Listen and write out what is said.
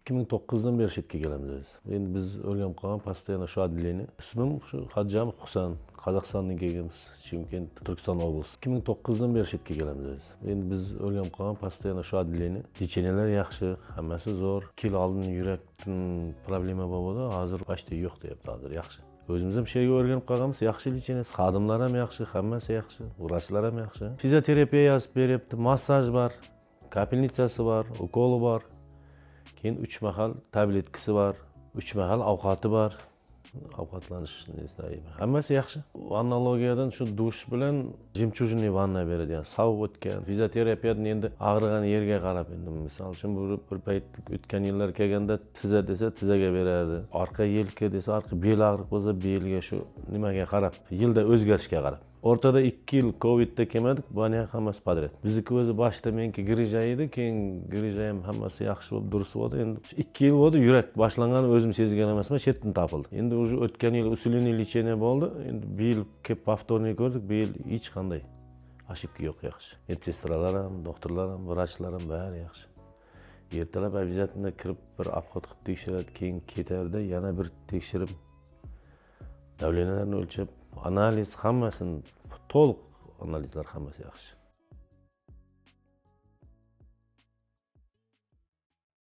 2009'dan beri chetga kelamiz biz. Endi biz o'rganib qolgan постоянно shu отделение. Ismim shu Xodjamov Husan, Qozog'istondan kelganmiz. Chimkent, Turkiston oblasti. 2009'dan beri chetga kelamiz biz. Endi biz o'rganib qolgan постоянно shu отделение. Lecheniyalar yaxshi, hammasi zo'r. 2 yil oldin yurakdan problema bo'ldi, hozir почти yo'q deyapti, hozir yaxshi. O'zimiz ham shu yerga o'rganib qolganmiz, yaxshi lecheniyasi, xodimlar ham yaxshi, hammasi yaxshi, vrachlar ham yaxshi. Fizioterapiya yozib beryapti, massaj bor, kapelnitsasi bor, ukoli bor. Keyin 3 mahal tabletkasi bor, 3 mahal ovqati bor. Ovqatlanish hammasi yaxshi. Vannologiyadan shu dush bilan jemchujniy vanna beradi, ya'ni sovuq o'tgan. Fizioterapiyadan endi og'rigan yerga qarab, endi misol uchun bir payt o'tgan yillar kelganda tiza desa tizaga beradi. Orqa yelka desa orqa bel og'riq bo'lsa belga shu nimaga qarab, yilda o'zgarishga qarab. O'rtada 2 yil Covid'da kelmadik, buni hammasi podret. Bizniki o'zi boshida menki grija edi, keyin grija ham hammasi yaxshi bo'lib, durust bo'ldi. Endi 2 yil bo'ldi, yurak boshlangan o'zim sezgan emasman, chetdan topildi. Endi o'sha o'tgan yil usuliniy lecheniya bo'ldi. Endi bu yil kelib повторный ko'rdik, bu yil hech qanday ошибка yo'q, yaxshi. Medsestralar ham, doktorlar ham, vrachlar ham bari yaxshi. Ertalab обязательно kirib bir obxod qilib tekshiradi, keyin ketarda yana bir tekshirib davleniyalarni o'lchab, analiz hammasini to'liq analizlar hammasi yaxshi.